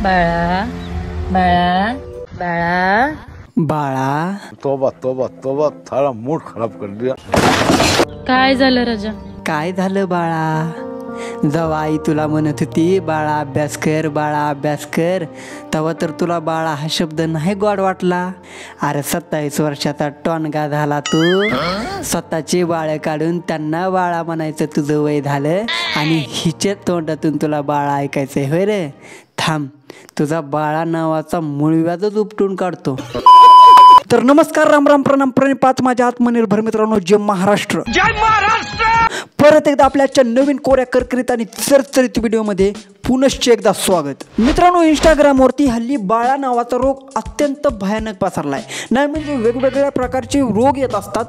बाळा बाळा बाळा बाळा तोबा तोबा तोबा थारा मूड खराब कर दिया. काय झालं राजा? काय झालं बाळा? जेव्हा आई तुला म्हणत होती बाळा अभ्यास कर, बाळा अभ्यास कर, तेव्हा तर तुला बाळा हा शब्द नाही गोड वाटला. अरे 27 वर्षाचा टोनगा झाला तू. स्वतःची बाळ काढून त्यांना बाळा म्हणायचं तुझं वय झालं आणि हिच्या तोंडातून तुला बाळा ऐकायचंय होय रे? थांब, तुझा बाळा नावाचा मूळव्याधच उपटून काढतो. तर नमस्कार, राम राम, प्रणाम, प्रणिपात माझ्या आत्मनिर्भर मित्रांनो. जय महाराष्ट्र, जय महाराष्ट्र. परत एकदा आपल्या नवीन कोऱ्या करकरीत आणि चरचरीत व्हिडिओमध्ये पुनश्च एकदा स्वागत. मित्रांनो, इंस्टाग्रामवरती हल्ली बाळा नावाचा रोग अत्यंत भयानक पसरलाय. नाही म्हणजे वेगवेगळ्या प्रकारचे रोग येत असतात.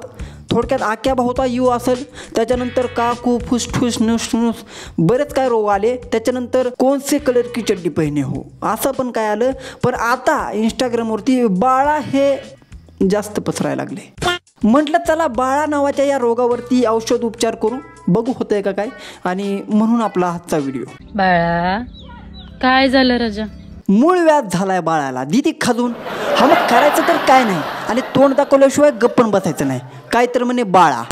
थोडक्यात आक्या बहुता यू असेल, त्याच्यानंतर काकू, फुसफुस, नुसनुस, बरेच काय रोग आले. त्याच्यानंतर कोणसे कलर की चड्डी पहिने हो, असं पण काय आलं. पण आता इंस्टाग्रामवरती बाळा हे जास्त पसरायला लागले. म्हटलं चला बाळा नावाच्या या रोगावरती औषध उपचार करू, बघू होतंय का काय, आणि म्हणून आपला आजचा व्हिडिओ. बाळा काय झालं राजा? मूळ व्याध झालाय बाळाला, दिदी खाजून. हा मग करायचं तर काय नाही, आणि तोंड दाखवल्याशिवाय गप्प पण बसायचं नाही. काय तर म्हणे बाळा.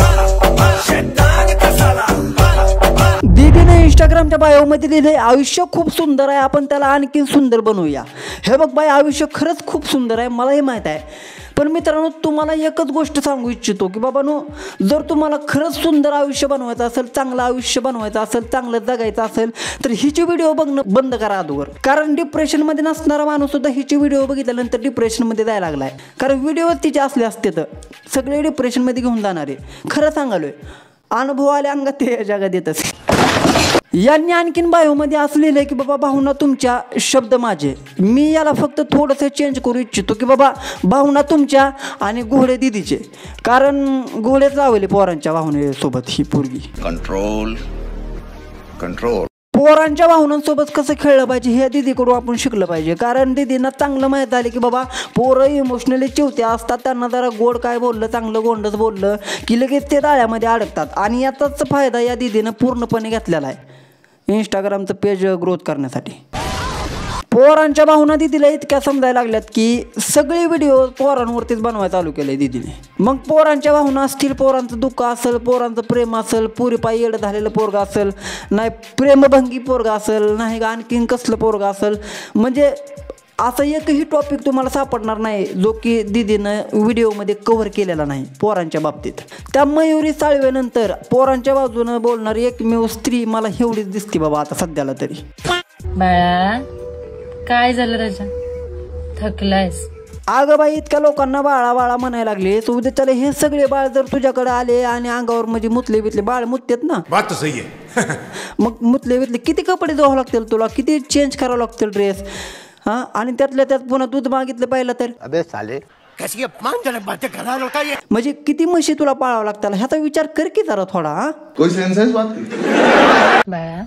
दीदीने इंस्टाग्रामच्या बायोमध्ये लिहिले आयुष्य खूप सुंदर आहे, आपण त्याला आणखीन सुंदर बनवूया. हे बघ बाई, आयुष्य खरंच खूप सुंदर आहे, मलाही माहीत आहे. पण मित्रांनो, तुम्हाला एकच गोष्ट सांगू इच्छितो की बाबांनो, जर तुम्हाला खरंच सुंदर आयुष्य बनवायचं असेल, चांगलं आयुष्य बनवायचं असेल, चांगलं जगायचं असेल, तर हिची व्हिडिओ बघणं बंद करा अगोदर. कारण डिप्रेशनमध्ये नसणारा माणूस सुद्धा हिची व्हिडिओ बघितल्यानंतर डिप्रेशनमध्ये जायला लागलाय. कारण व्हिडिओ तिचे असले असते तर सगळे डिप्रेशनमध्ये घेऊन जाणारे. खरं सांगालोय, अनुभव आले अंगात ते जगात येत असे. यांनी आणखीन बायोमध्ये असं लिहिलंय की बाबा, भावना तुमच्या, शब्द माझे. मी याला फक्त थोडंसं चेंज करू इच्छितो की बाबा, भावना तुमच्या आणि घोडे दिदीचे. कारण घोडेच लावले पोरांच्या भावनेसोबत ही पोरगी. Control control. पोरांच्या भावनांसोबत कसं खेळलं पाहिजे हे दीदीकडून आपण शिकलं पाहिजे. कारण दीदींना चांगलं माहीत झालं की बाबा, पोरं इमोशनली चिवते असतात, त्यांना जरा गोड काय बोललं, चांगलं गोंडच बोललं की लगेच ते जाळ्यामध्ये अडकतात. आणि याचाच फायदा या दीदीनं पूर्णपणे घेतलेला आहे इंस्टाग्रामचं पेज ग्रोथ करण्यासाठी. पोरांच्या भावना दीदीला इतक्या समजायला लागल्यात की सगळे व्हिडिओ पोरांवरतीच बनवायला चालू केले दीदीने. मग पोरांच्या भावना असतील, पोरांचं दुःख असेल, पोरांचं प्रेम असेल, पुरीपायी येडं झालेलं पोरगं असेल, नाही प्रेमभंगी पोरगं असेल, नाही आणखीन कसलं पोरगं असेल, म्हणजे असं एकही टॉपिक तुम्हाला सापडणार नाही जो की दीदीनं व्हिडिओमध्ये कव्हर केलेला नाही पोरांच्या बाबतीत. त्या मयुरी साळवेनंतर पोरांच्या बाजूनं बोलणारी एकमेव स्त्री मला एवढीच दिसते बाबा आता सध्याला तरी. बाळा काय झालं राजा? थकलायस? अगं बाई, इतक्या लोकांना बाळा बाळा म्हणायला लागले, उद्या चले हे सगळे बाळ जर तुझ्याकडे आले आणि अंगावर म्हणजे मुतले बितले, बाळ मुततेत ना, बात तो सही है. मग मुतले बितले किती कपडे धुवावं लागतील तुला, किती चेंज करावं लागतील ड्रेस, हां, आणि त्यातल्या त्यात पुन्हा दूध मागितलं पाहिलं तर अबे साले, कैसी अपमानजनक बातें कर रहा लड़का ये. म्हणजे किती म्हशी तुला पाळावं लागतात, ह्याचा विचार कर की जरा थोडा. हा, कोई सेंस है इस बात की? बाळा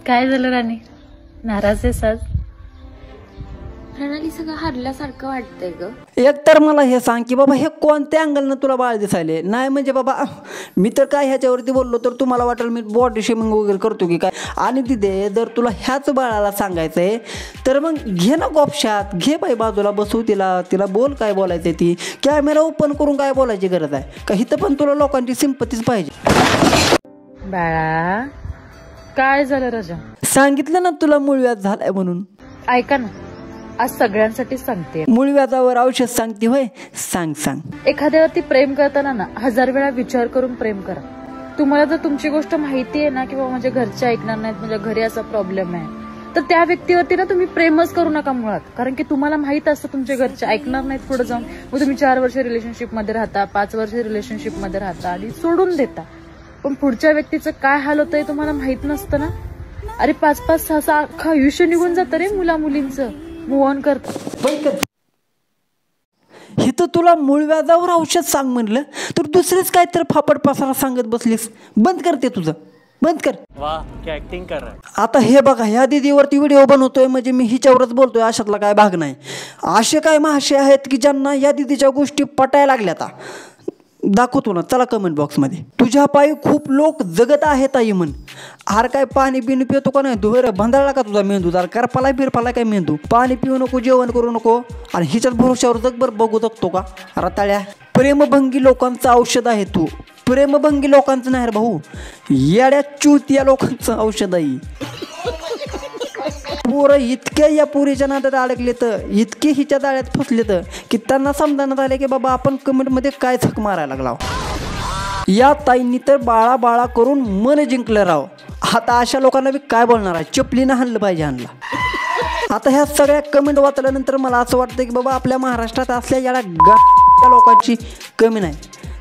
काय झालं राणी? नाराज आहेस आज? प्रणाली सगळं हरल्यासारखं वाटतंय ग. एक तर मला हे सांग की बाबा, हे कोणत्या अँगलनं तुला बाळ दिसायले? नाही म्हणजे बाबा, मी तर काय ह्याच्यावरती बोललो तर तुम्हाला वाटेल मी बॉडी शेमिंग वगैरे करतो की काय. आणि तिथे जर तुला ह्याच बाळाला सांगायचंय तर मग घे ना गॉपशात, घे बाई बाजूला बसू, तिला बोल काय बोलायचंय, ती कॅमेरा ओपन करून काय बोलायची गरज आहे का? इथं पण तुला लोकांची सिंपतीच पाहिजे. बाळा काय झालं राजा? सांगितलं ना तुला मूळव्याध झालाय म्हणून. ऐका ना, आज सगळ्यांसाठी सांगते. मूळव्याधावर औषध सांगते होय? सांग. एखाद्यावरती प्रेम करताना ना 1000 वेळा विचार करून प्रेम करा. तुम्हाला जर तुमची गोष्ट माहिती आहे ना, किंवा माझ्या घरचे ऐकणार नाहीत, माझ्या घरी असा प्रॉब्लेम आहे, तर त्या व्यक्तीवरती ना तुम्ही प्रेमच करू नका मुळात. कारण की तुम्हाला माहित असतं तुमच्या घरचे ऐकणार नाहीत पुढे जाऊन. मग तुम्ही 4 वर्ष रिलेशनशिप मध्ये राहता, 5 वर्ष रिलेशनशिप मध्ये राहता आणि सोडून देता. पण पुढच्या व्यक्तीचं काय हाल होतंय तुम्हाला माहित नसतं ना. अरे 5-5, 6 अख्खं आयुष्य निघून जातं रे मुला मुलींचं. मूव ऑन करतात. इथं तुला मूळव्याधावर औषध सांग म्हणलं तर दुसरेच काय तर फापड पसारा सांगत बसलीस. बंद करते तुझं, बंद कर. वाह क्या ऍक्टिंग कर रहा. आता हे बघा, ह्या दीदीवरती व्हिडिओ बनवतोय म्हणजे मी हिच्यावरच बोलतोय, अशातला काय भाग नाही. असे काय महाशय आहेत की ज्यांना या दीदीच्या गोष्टी पटायला लागल्यात. दाखवतो ना, चला कमेंट बॉक्समध्ये. तुझ्या पायी खूप लोक जगत आहेत आई म्हण. अरे काय पाणी बिनी पितो का नाही तू? बरं भंडाळला का तुझा मेंदू? जरा करपाला बिरपाला काय मेंदू? पाणी पिऊ नको, जेवण करू नको आणि हिच्यात भरोश्यावर जगभर बघू शकतो का रताळ्या? प्रेमभंगी लोकांचं औषध आहे तू. प्रेमभंगी लोकांचं नाही रे भाऊ, येड्या चुतिया लोकांचं औषध आहे. पोरं इतक्या या पुरीच्या नादात अडकले तर, इतके हिच्या जाळ्यात फसले तर की त्यांना समजण्यात आले की बाबा आपण कमेंटमध्ये काय झक मारायला लागला. या ताईंनी तर बाळा बाळा करून मन जिंकलं राव. आता अशा लोकांना मी काय बोलणार आहे? चपलीनं हाणलं पाहिजे ह्यांना. आता ह्या सगळ्या कमेंट वाचल्यानंतर मला असं वाटतं की बाबा आपल्या महाराष्ट्रात असल्या या लोकांची कमी नाही.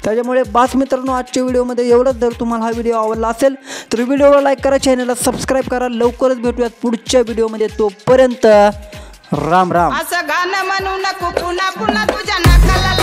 त्याच्यामुळे बास मित्रांनो, आजच्या व्हिडिओमध्ये एवढंच. जर तुम्हाला हा व्हिडिओ आवडला असेल तर व्हिडिओला लाईक करा, चॅनलला सबस्क्राईब करा. लवकरच भेटूयात पुढच्या व्हिडिओमध्ये. तोपर्यंत राम राम. असं गाणं म्हणू नको पुन्हा पुन्हा तुझ्या नाकाला